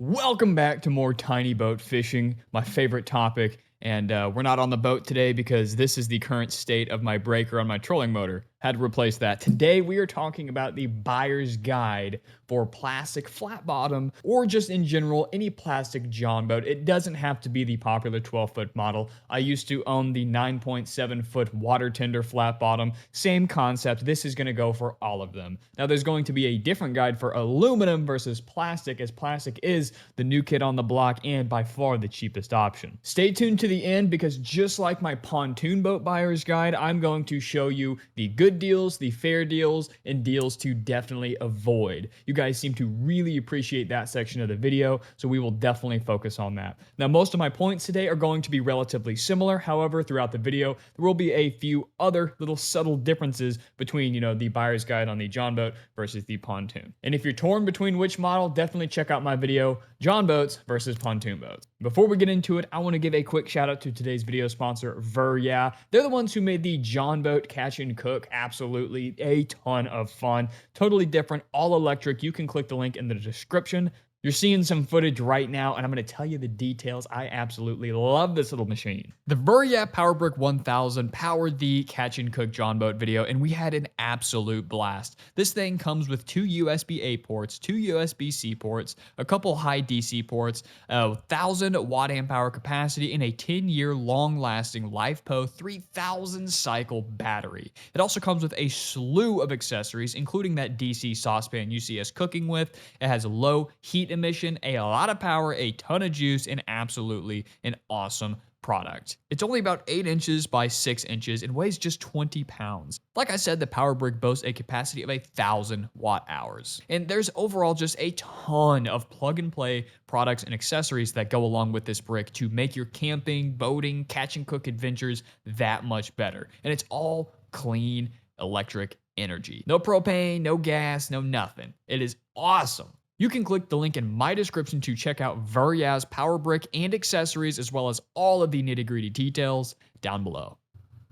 Welcome back to more tiny boat fishing, my favorite topic. And we're not on the boat today because this is the current state of my breaker on my trolling motor. Had to replace that. Today we are talking about the buyer's guide for plastic flat bottom or just in general any plastic John boat. It doesn't have to be the popular 12-foot model. I used to own the 9.7-foot water tender flat bottom. Same concept. This is going to go for all of them. Now there's going to be a different guide for aluminum versus plastic, as plastic is the new kid on the block and by far the cheapest option. Stay tuned to the end because just like my pontoon boat buyer's guide, I'm going to show you the good deals, the fair deals, and deals to definitely avoid. You guys seem to really appreciate that section of the video, so we will definitely focus on that. Now, most of my points today are going to be relatively similar. However, throughout the video, there will be a few other little subtle differences between, the buyer's guide on the John boat versus the pontoon. And if you're torn between which model, definitely check out my video, John boats versus pontoon boats. Before we get into it, I want to give a quick shout out to today's video sponsor, Verus. They're the ones who made the John boat catch and cook. Absolutely a ton of fun. Totally different, all electric. You can click the link in the description. You're seeing some footage right now, and I'm going to tell you the details. I absolutely love this little machine. The Verus PowerBrick 1000 powered the Catch and Cook John Boat video, and we had an absolute blast. This thing comes with 2 USB-A ports, 2 USB-C ports, a couple high DC ports, a 1,000 watt-amp-hour capacity, and a 10-year long-lasting LifePo 3,000 cycle battery. It also comes with a slew of accessories, including that DC saucepan you see us cooking with. It has a low heat emission, a lot of power, a ton of juice, and absolutely an awesome product. It's only about 8 inches by 6 inches and weighs just 20 pounds. Like I said, the PowerBrick boasts a capacity of 1,000 watt-hours. And there's overall just a ton of plug-and-play products and accessories that go along with this brick to make your camping, boating, catch and cook adventures that much better. And it's all clean electric energy. No propane, no gas, no nothing. It is awesome. You can click the link in my description to check out Verus PowerBrick and accessories, as well as all of the nitty-gritty details down below.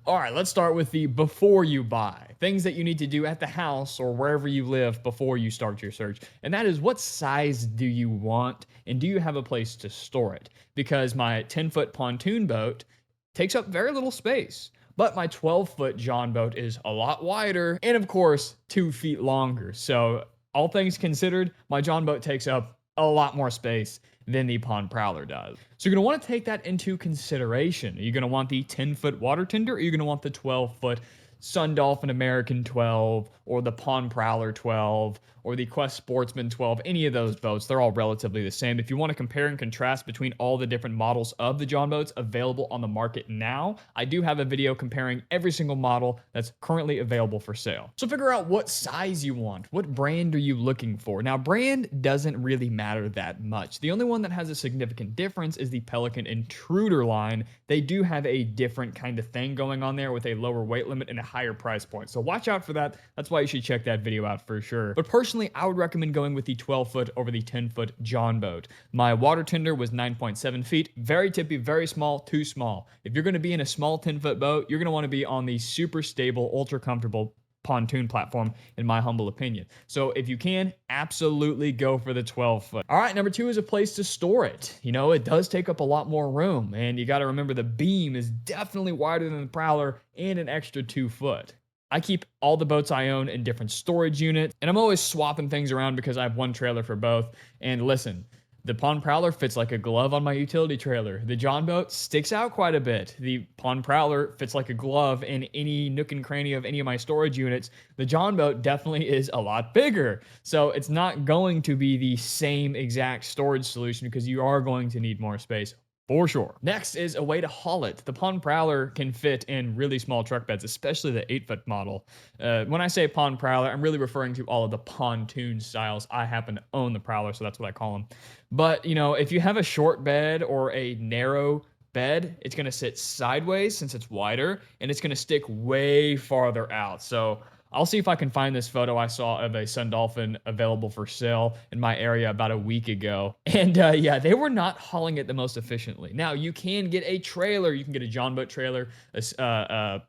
All right, let's start with the before you buy. Things that you need to do at the house or wherever you live before you start your search. And that is, what size do you want, and do you have a place to store it? Because my 10-foot pontoon boat takes up very little space. But my 12-foot John boat is a lot wider and, of course, 2 feet longer. So all things considered, my John boat takes up a lot more space than the Pond Prowler does. So you're going to want to take that into consideration. Are you going to want the 10-foot water tender, or are you going to want the 12-foot Sun Dolphin American 12, or the Pond Prowler 12, or the Quest Sportsman 12, any of those boats? They're all relatively the same. If you want to compare and contrast between all the different models of the John boats available on the market now, I do have a video comparing every single model that's currently available for sale. So figure out what size you want. What brand are you looking for? Now, brand doesn't really matter that much. The only one that has a significant difference is the Pelican Intruder line. They do have a different kind of thing going on there with a lower weight limit and a higher price point. So watch out for that. That's why you should check that video out for sure. But personally, I would recommend going with the 12-foot over the 10-foot John boat. My water tender was 9.7 feet. Very tippy, very small, too small. If you're going to be in a small 10-foot boat, you're going to want to be on the super stable, ultra comfortable pontoon platform, in my humble opinion. So if you can, absolutely go for the 12-foot. All right, number 2 is a place to store it. It does take up a lot more room, and you got to remember the beam is definitely wider than the Prowler and an extra 2 foot. I keep all the boats I own in different storage units, and I'm always swapping things around because I have one trailer for both. And listen, the Pond Prowler fits like a glove on my utility trailer. The John boat sticks out quite a bit. The Pond Prowler fits like a glove in any nook and cranny of any of my storage units. The John boat definitely is a lot bigger. So it's not going to be the same exact storage solution because you are going to need more space. For sure. Next is a way to haul it. The Pond Prowler can fit in really small truck beds, especially the 8-foot model. When I say Pond Prowler, I'm really referring to all of the pontoon styles. I happen to own the Prowler, so that's what I call them. But, if you have a short bed or a narrow bed, it's going to sit sideways since it's wider, and it's going to stick way farther out. So I'll see if I can find this photo I saw of a Sun Dolphin available for sale in my area about a week ago. And yeah, they were not hauling it the most efficiently. Now, you can get a trailer. You can get a John boat trailer, a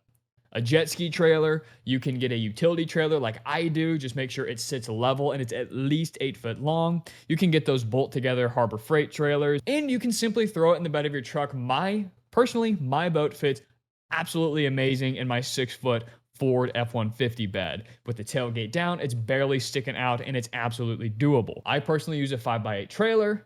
a jet ski trailer. You can get a utility trailer like I do. Just make sure it sits level and it's at least 8 foot long. You can get those bolt together Harbor Freight trailers, and you can simply throw it in the bed of your truck. Personally, my boat fits absolutely amazing in my 6-foot Ford F-150 bed. With the tailgate down, it's barely sticking out and it's absolutely doable. I personally use a 5x8 trailer,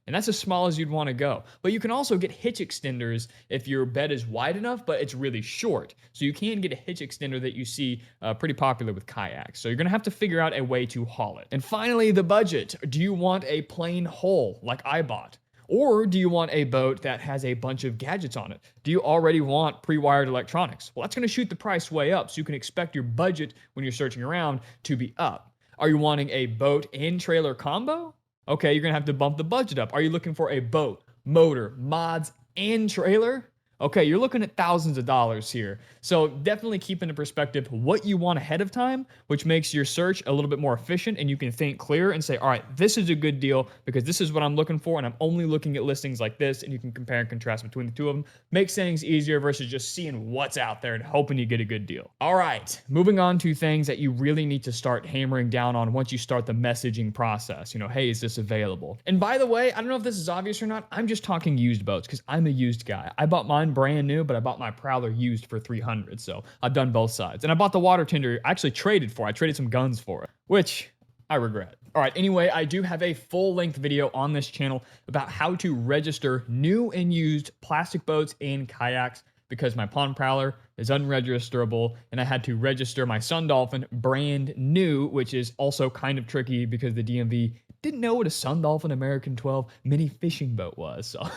and that's as small as you'd want to go. But you can also get hitch extenders if your bed is wide enough, but it's really short. So you can get a hitch extender that you see pretty popular with kayaks. So you're going to have to figure out a way to haul it. And finally, the budget. Do you want a plain hull like I bought? Or do you want a boat that has a bunch of gadgets on it? Do you already want pre-wired electronics? Well, that's going to shoot the price way up, so you can expect your budget when you're searching around to be up. Are you wanting a boat and trailer combo? Okay, you're going to have to bump the budget up. Are you looking for a boat, motor, mods, and trailer? Okay, you're looking at thousands of dollars here. So definitely keep into perspective what you want ahead of time, which makes your search a little bit more efficient, and you can think clear and say, all right, this is a good deal because this is what I'm looking for, and I'm only looking at listings like this, and you can compare and contrast between the two of them. Makes things easier versus just seeing what's out there and hoping you get a good deal. All right, moving on to things that you really need to start hammering down on once you start the messaging process. Hey, is this available? And by the way, I don't know if this is obvious or not, I'm just talking used boats because I'm a used guy. I bought mine brand new, but I bought my Prowler used for $300, so I've done both sides. And I bought the water tender I actually traded for. I traded some guns for it, which I regret. All right, anyway, I do have a full-length video on this channel about how to register new and used plastic boats and kayaks because my Pond Prowler is unregisterable, and I had to register my Sun Dolphin brand new, which is also kind of tricky because the DMV didn't know what a Sun Dolphin American 12 mini fishing boat was. So,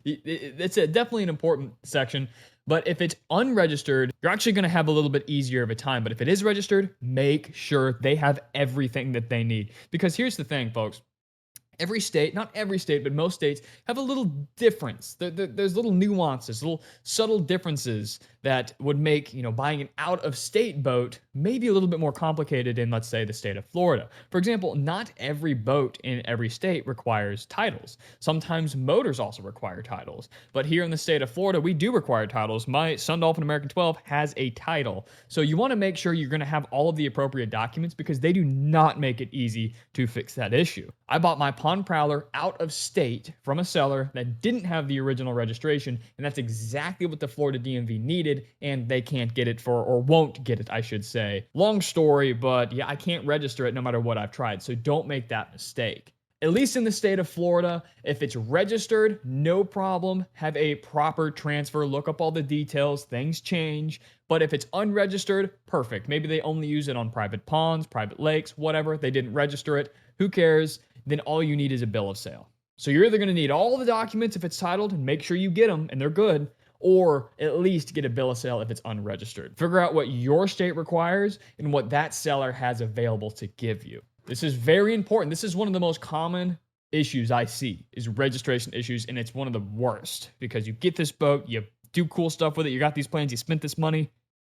it's definitely an important section. But if it's unregistered, you're actually going to have a little bit easier of a time. But if it is registered, make sure they have everything that they need. Because here's the thing, folks. Every state, not every state, but most states have a little difference. There's little nuances, little subtle differences that would make, buying an out-of-state boat maybe a little bit more complicated in, let's say, the state of Florida. For example, not every boat in every state requires titles. Sometimes motors also require titles. But here in the state of Florida, we do require titles. My Sun Dolphin American 12 has a title. So you want to make sure you're going to have all of the appropriate documents because they do not make it easy to fix that issue. I bought my Pond Prowler out of state from a seller that didn't have the original registration, and that's exactly what the Florida DMV needed, and they can't get it or won't get it, I should say. Long story, but yeah, I can't register it no matter what I've tried, so don't make that mistake. At least in the state of Florida, if it's registered, no problem. Have a proper transfer, look up all the details, things change. But if it's unregistered, perfect. Maybe they only use it on private ponds, private lakes, whatever. They didn't register it. Who cares? Then all you need is a bill of sale. So you're either going to need all the documents if it's titled and make sure you get them and they're good, or at least get a bill of sale if it's unregistered. Figure out what your state requires and what that seller has available to give you. This is very important. This is one of the most common issues I see is registration issues, and it's one of the worst because you get this boat, you do cool stuff with it, you got these plans, you spent this money,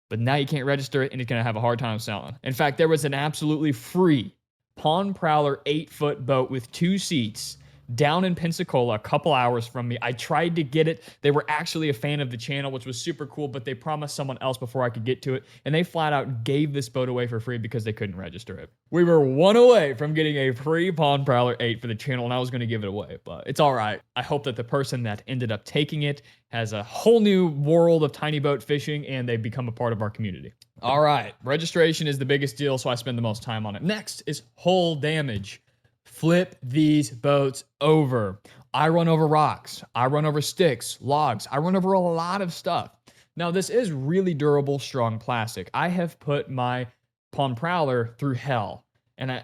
but now you can't register it and it's going to have a hard time selling. In fact, there was an absolutely free Pond Prowler 8-foot boat with 2 seats down in Pensacola a couple hours from me. I tried to get it. They were actually a fan of the channel, which was super cool, but they promised someone else before I could get to it, and they flat out gave this boat away for free because they couldn't register it. We were one away from getting a free Pond Prowler 8 for the channel, and I was going to give it away, but it's all right. I hope that the person that ended up taking it has a whole new world of tiny boat fishing, and they become a part of our community. All right, registration is the biggest deal, so I spend the most time on it. Next is hull damage. Flip these boats over. I run over rocks. I run over sticks, logs. I run over a lot of stuff. Now, this is really durable, strong plastic. I have put my Pond Prowler through hell, and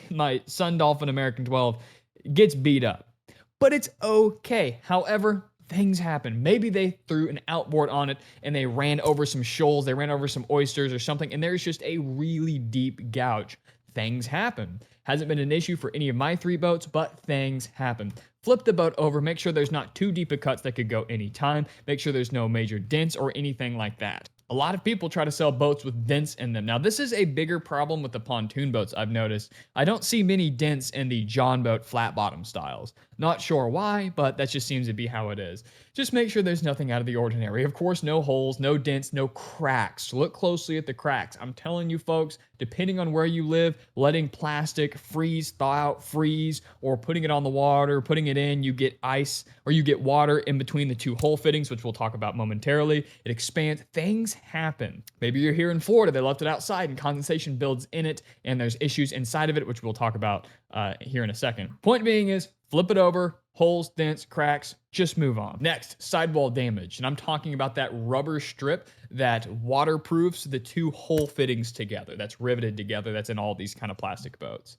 my Sun Dolphin American 12 gets beat up. But it's okay. However, things happen. Maybe they threw an outboard on it and they ran over some shoals, they ran over some oysters or something, and there's just a really deep gouge. Things happen. Hasn't been an issue for any of my 3 boats, but things happen. Flip the boat over, make sure there's not too deep of cuts that could go anytime, make sure there's no major dents or anything like that. A lot of people try to sell boats with dents in them. Now, this is a bigger problem with the pontoon boats, I've noticed. I don't see many dents in the John boat flat bottom styles. Not sure why, but that just seems to be how it is. Just make sure there's nothing out of the ordinary. Of course, no holes, no dents, no cracks. Look closely at the cracks. I'm telling you folks, depending on where you live, letting plastic freeze, thaw out, freeze, or putting it on the water, putting it in, you get ice or you get water in between the two hole fittings, which we'll talk about momentarily. It expands. Things happen. Maybe you're here in Florida, they left it outside and condensation builds in it, and there's issues inside of it, which we'll talk about here in a second. Point being is, flip it over, holes, dents, cracks, just move on. Next, sidewall damage. And I'm talking about that rubber strip that waterproofs the two hole fittings together. That's riveted together. That's in all these kind of plastic boats.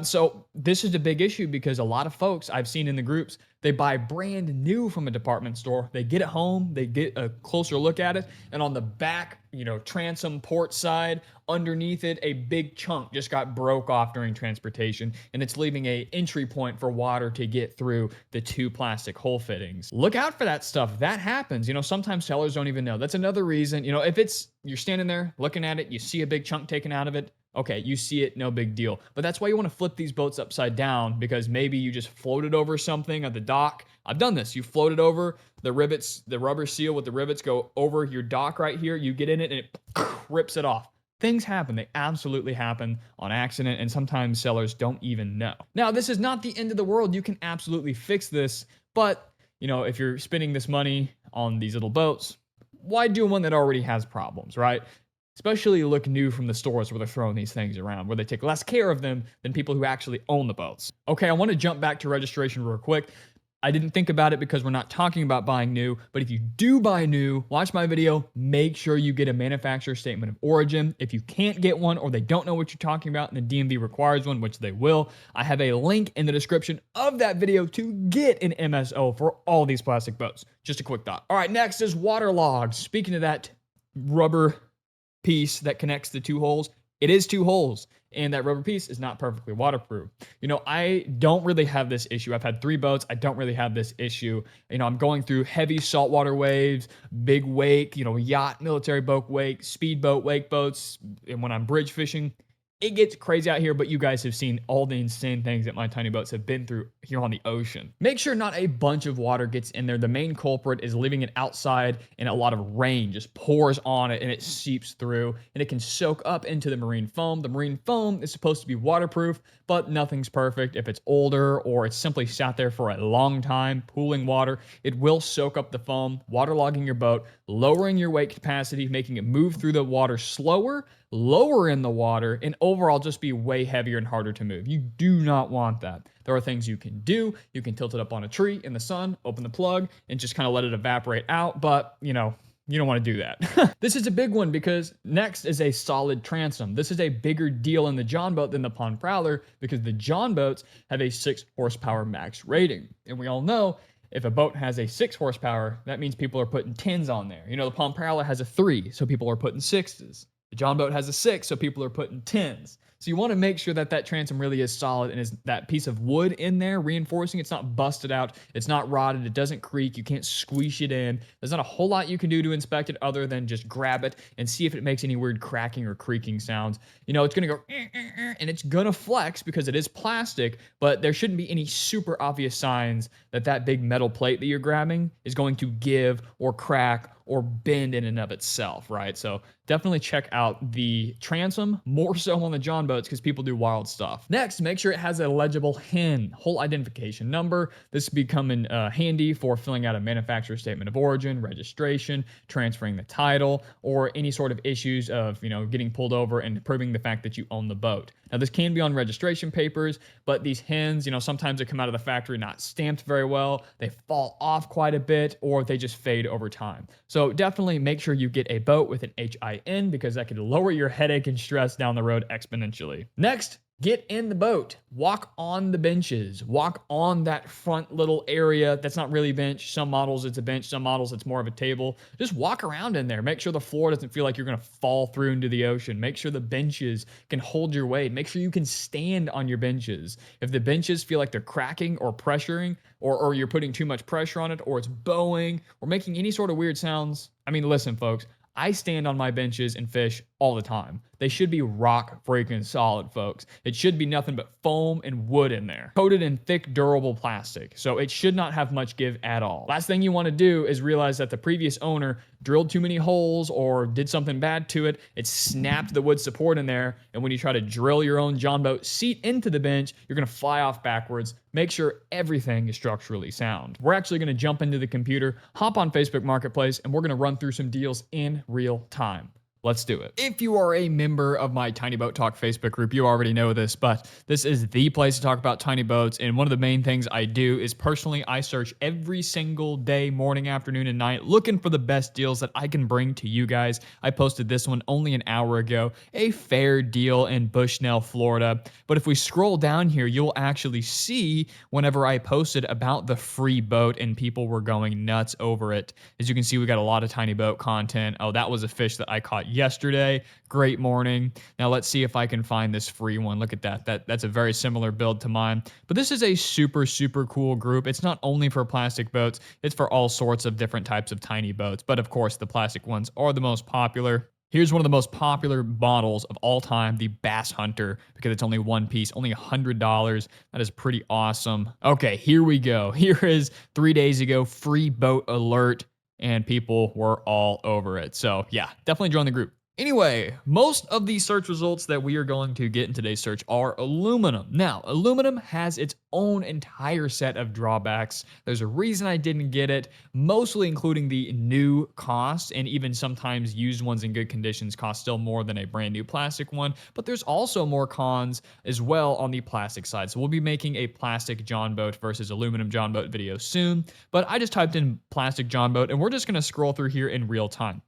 So this is a big issue because a lot of folks I've seen in the groups, they buy brand new from a department store. They get it home, they get a closer look at it, and on the back, transom port side, underneath it, a big chunk just got broke off during transportation, and it's leaving a entry point for water to get through the two plastic hole fittings. Look out for that stuff. That happens. Sometimes sellers don't even know. That's another reason, if you're standing there looking at it, you see a big chunk taken out of it, okay, you see it, no big deal. But that's why you want to flip these boats upside down, because maybe you just floated over something at the dock. I've done this. You floated over the rivets, the rubber seal with the rivets go over your dock right here. You get in it and it rips it off. Things happen. They absolutely happen on accident, and sometimes sellers don't even know. Now, this is not the end of the world. You can absolutely fix this, but if you're spending this money on these little boats, why do one that already has problems, right? Especially look new from the stores where they're throwing these things around, where they take less care of them than people who actually own the boats. Okay, I want to jump back to registration real quick. I didn't think about it because we're not talking about buying new, but if you do buy new, watch my video, make sure you get a manufacturer statement of origin. If you can't get one or they don't know what you're talking about and the DMV requires one, which they will, I have a link in the description of that video to get an MSO for all these plastic boats. Just a quick thought. All right, next is waterlogged. Speaking of that rubber piece that connects the two holes, it is two holes, and that rubber piece is not perfectly waterproof. I don't really have this issue. I've had 3 boats. I don't really have this issue. I'm going through heavy saltwater waves, big wake, yacht, military boat wake, speedboat wake boats, and when I'm bridge fishing, it gets crazy out here, but you guys have seen all the insane things that my tiny boats have been through here on the ocean. Make sure not a bunch of water gets in there. The main culprit is leaving it outside and a lot of rain just pours on it and it seeps through and it can soak up into the marine foam. The marine foam is supposed to be waterproof, but nothing's perfect. If it's older or it's simply sat there for a long time, pooling water, it will soak up the foam, waterlogging your boat, lowering your weight capacity, making it move through the water slower, lower in the water, and overall just be way heavier and harder to move. You do not want that. There are things you can do. You can tilt it up on a tree in the sun, open the plug, and just kind of let it evaporate out, but you don't want to do that. This is a big one because next is a solid transom. This is a bigger deal in the John boat than the Pond Prowler because the John boats have a 6 horsepower max rating. And we all know if a boat has a 6 horsepower, that means people are putting 10s on there. The Pond Prowler has a 3, so people are putting 6s. The John boat has a 6, so people are putting 10s. So you want to make sure that that transom really is solid and is that piece of wood in there reinforcing. It's not busted out. It's not rotted. It doesn't creak. You can't squish it in. There's not a whole lot you can do to inspect it other than just grab it and see if it makes any weird cracking or creaking sounds. It's going to go and it's going to flex because it is plastic, but there shouldn't be any super obvious signs that that big metal plate that you're grabbing is going to give or crack or bend in and of itself, right? So definitely check out the transom, more so on the John boats because people do wild stuff. Next, make sure it has a legible HIN, whole identification number. This is becoming handy for filling out a manufacturer statement of origin, registration, transferring the title, or any sort of issues of, getting pulled over and proving the fact that you own the boat. Now, this can be on registration papers, but these HINs, sometimes they come out of the factory not stamped very well, they fall off quite a bit, or they just fade over time. So definitely make sure you get a boat with an HIN because that could lower your headache and stress down the road exponentially. Next, get in the boat, walk on the benches, walk on that front little area that's not really bench. Some models it's a bench, some models it's more of a table. Just walk around in there. Make sure the floor doesn't feel like you're going to fall through into the ocean. Make sure the benches can hold your weight. Make sure you can stand on your benches. If the benches feel like they're cracking or pressuring, or you're putting too much pressure on it, or it's bowing, or making any sort of weird sounds, listen, folks, I stand on my benches and fish all the time. They should be rock freaking solid, folks. It should be nothing but foam and wood in there, coated in thick, durable plastic. So it should not have much give at all. Last thing you want to do is realize that the previous owner drilled too many holes or did something bad to it. It snapped the wood support in there. And when you try to drill your own John boat seat into the bench, you're going to fly off backwards. Make sure everything is structurally sound. We're actually going to jump into the computer, hop on Facebook Marketplace, and we're going to run through some deals in real time. Let's do it. If you are a member of my Tiny Boat Talk Facebook group, you already know this, but this is the place to talk about tiny boats. And one of the main things I do is personally, I search every single day, morning, afternoon, and night, looking for the best deals that I can bring to you guys. I posted this one only an hour ago, a fair deal in Bushnell, Florida. But if we scroll down here, you'll actually see whenever I posted about the free boat and people were going nuts over it. As you can see, we got a lot of tiny boat content. Oh, that was a fish that I caught yesterday. Great morning. Now let's see if I can find this free one. Look at that. That's a very similar build to mine. But this is a super, super cool group. It's not only for plastic boats, it's for all sorts of different types of tiny boats. But of course, the plastic ones are the most popular. Here's one of the most popular models of all time, the Bass Hunter, because it's only one piece, only $100. That is pretty awesome. Okay, here we go. Here is 3 days ago, free boat alert, and people were all over it. So yeah, definitely join the group. Anyway, most of the search results that we are going to get in today's search are aluminum. Now, aluminum has its own entire set of drawbacks. There's a reason I didn't get it, mostly including the new cost, and even sometimes used ones in good conditions cost still more than a brand new plastic one. But there's also more cons as well on the plastic side. So we'll be making a plastic John boat versus aluminum John boat video soon. But I just typed in plastic John boat, and we're just going to scroll through here in real time.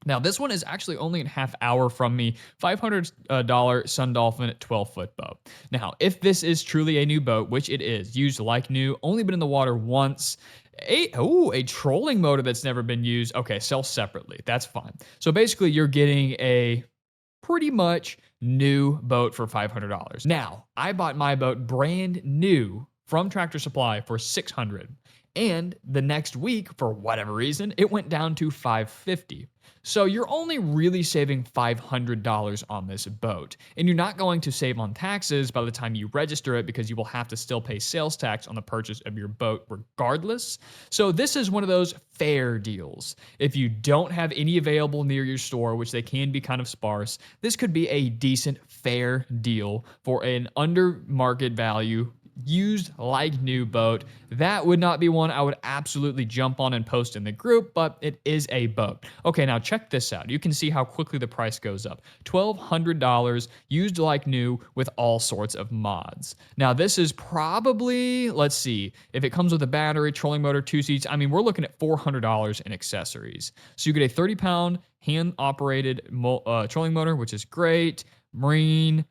Now, this one is actually only a half hour from me, $500 Sun Dolphin 12-foot boat. Now, if this is truly a new boat, which it is, used like new, only been in the water once, a trolling motor that's never been used, okay, sell separately, that's fine. So basically, you're getting a pretty much new boat for $500. Now, I bought my boat brand new from Tractor Supply for $600. And the next week, for whatever reason, it went down to $550. So you're only really saving $500 on this boat. And you're not going to save on taxes by the time you register it, because you will have to still pay sales tax on the purchase of your boat regardless. So this is one of those fair deals. If you don't have any available near your store, which they can be kind of sparse, this could be a decent fair deal for an under market value used like new boat. That would not be one I would absolutely jump on and post in the group, but it is a boat. Okay, now check this out. You can see how quickly the price goes up. $1,200 used like new with all sorts of mods. Now this is probably, let's see, if it comes with a battery, trolling motor, 2 seats, I mean, we're looking at $400 in accessories. So you get a 30-pound hand-operated trolling motor, which is great. Marine,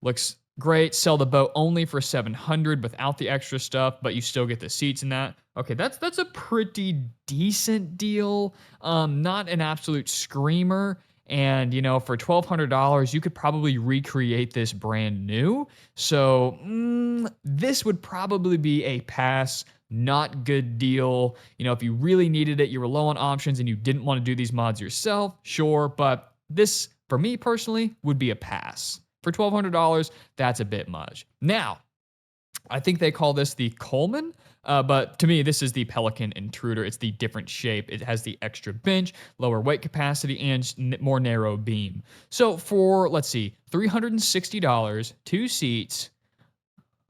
looks great. Sell the boat only for $700 without the extra stuff, but you still get the seats and that. Okay, that's a pretty decent deal. Not an absolute screamer. And, you know, for $1,200, you could probably recreate this brand new. So this would probably be a pass. Not good deal. You know, if you really needed it, you were low on options and you didn't want to do these mods yourself, sure. But this, for me personally, would be a pass. For $1,200, that's a bit much. Now, I think they call this the Coleman, but to me, this is the Pelican Intruder. It's the different shape. It has the extra bench, lower weight capacity, and more narrow beam. So for, let's see, $360, 2 seats.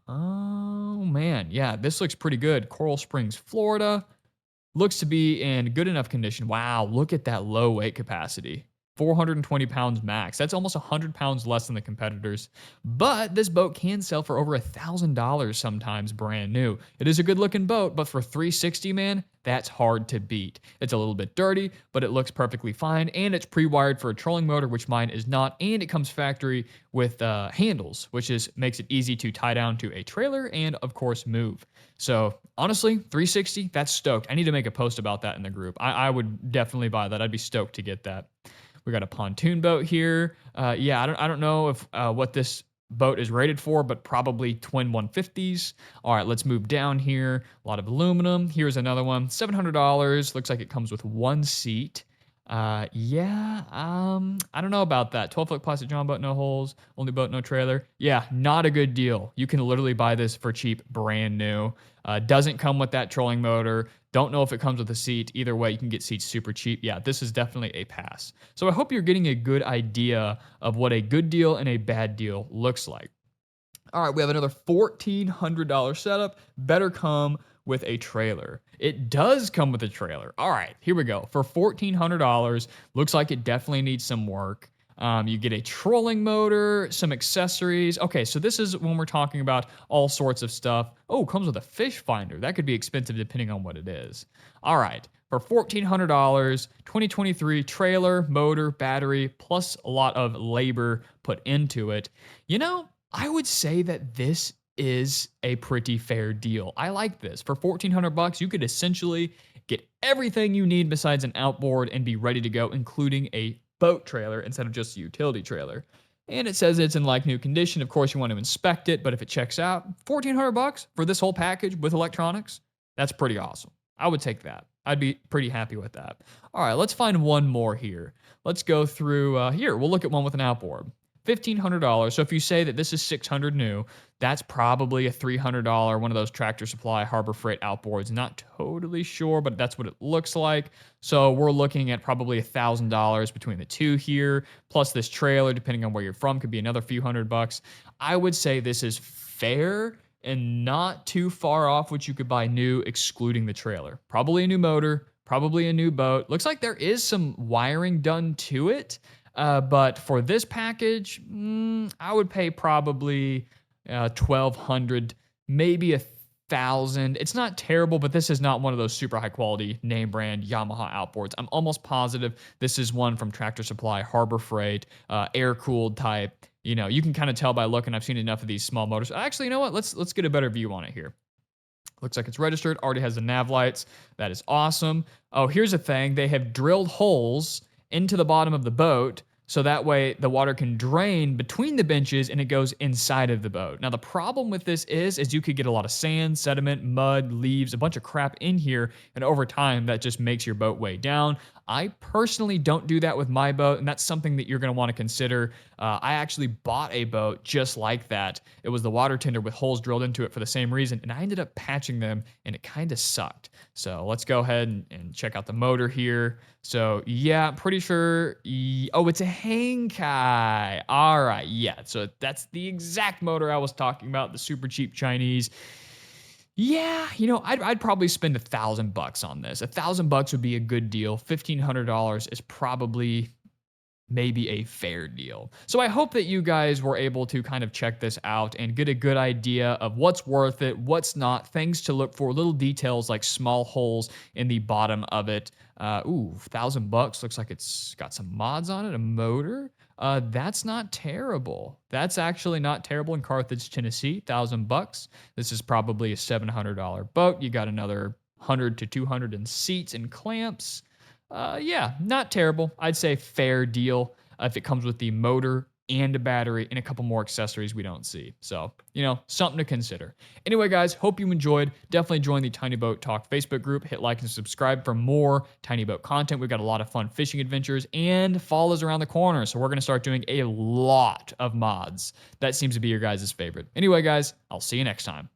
Oh, man. Yeah, this looks pretty good. Coral Springs, Florida. Looks to be in good enough condition. Wow, look at that low weight capacity. 420 pounds max. That's almost 100 pounds less than the competitors. But this boat can sell for over $1,000 sometimes brand new. It is a good looking boat, but for $360, man, that's hard to beat. It's a little bit dirty, but it looks perfectly fine, and it's pre-wired for a trolling motor, which mine is not, and it comes factory with handles, which makes it easy to tie down to a trailer and, of course, move. So honestly, $360, that's stoked. I need to make a post about that in the group. I would definitely buy that. I'd be stoked to get that. We got a pontoon boat here. Yeah, I don't know if what this boat is rated for, but probably twin 150s. All right, let's move down here. A lot of aluminum. Here's another one, $700. Looks like it comes with 1 seat. I don't know about that. 12-foot plastic John boat, no holes, only boat, no trailer. Yeah, not a good deal. You can literally buy this for cheap, brand new. Doesn't come with that trolling motor. Don't know if it comes with a seat. Either way, you can get seats super cheap. Yeah, this is definitely a pass. So I hope you're getting a good idea of what a good deal and a bad deal looks like. All right, we have another $1,400 setup. Better come with a trailer. It does come with a trailer. All right, here we go. For $1,400, looks like it definitely needs some work. You get a trolling motor, some accessories. Okay, so this is when we're talking about all sorts of stuff. Oh, comes with a fish finder. That could be expensive depending on what it is. All right, for $1,400, 2023 trailer, motor, battery, plus a lot of labor put into it. You know, I would say that this is a pretty fair deal. I like this. For 1400 bucks, you could essentially get everything you need besides an outboard and be ready to go, including a boat trailer instead of just a utility trailer. And it says it's in like new condition. Of course, you want to inspect it, but if it checks out, 1400 bucks for this whole package with electronics, that's pretty awesome. I would take that. I'd be pretty happy with that. All right, let's find one more here. Let's go through here. We'll look at one with an outboard. $1,500. So if you say that this is 600 new, that's probably a $300 one of those Tractor Supply Harbor Freight outboards. Not totally sure, but that's what it looks like. So we're looking at probably $1,000 between the two here, plus this trailer, depending on where you're from, could be another few $100. I would say this is fair and not too far off what you could buy new, excluding the trailer. Probably a new motor, probably a new boat. Looks like there is some wiring done to it. But for this package, I would pay probably 1,200, maybe 1,000. It's not terrible, but this is not one of those super high quality name brand Yamaha outboards. I'm almost positive this is one from Tractor Supply, Harbor Freight, air cooled type. You know, you can kind of tell by looking. I've seen enough of these small motors. Actually, you know what? Let's get a better view on it here. Looks like it's registered. Already has the nav lights. That is awesome. Oh, here's a thing. They have drilled holes into the bottom of the boat so that way the water can drain between the benches and it goes inside of the boat. Now the problem with this is you could get a lot of sand, sediment, mud, leaves, a bunch of crap in here, and over time that just makes your boat weigh down. I personally don't do that with my boat, and that's something that you're going to want to consider. I actually bought a boat just like that. It was the water tender with holes drilled into it for the same reason, and I ended up patching them, and it kind of sucked. So let's go ahead and check out the motor here. So yeah, I'm pretty sure. Oh, it's a Hangkai. All right, yeah. So that's the exact motor I was talking about, the super cheap Chinese. Yeah, you know, I'd probably spend $1,000 on this. $1,000 would be a good deal. $1,500 is probably maybe a fair deal. So I hope that you guys were able to kind of check this out and get a good idea of what's worth it, what's not, things to look for, little details like small holes in the bottom of it. $1,000 looks like it's got some mods on it, a motor. That's not terrible. That's actually not terrible in Carthage, Tennessee. $1,000. This is probably a $700 boat. You got another 100 to 200 in seats and clamps. Yeah, not terrible. I'd say fair deal if it comes with the motor and a battery and a couple more accessories we don't see. So, you know, something to consider. Anyway, guys, hope you enjoyed. Definitely join the Tiny Boat Talk Facebook group. Hit like and subscribe for more Tiny Boat content. We've got a lot of fun fishing adventures, and fall is around the corner. So we're going to start doing a lot of mods. That seems to be your guys' favorite. Anyway, guys, I'll see you next time.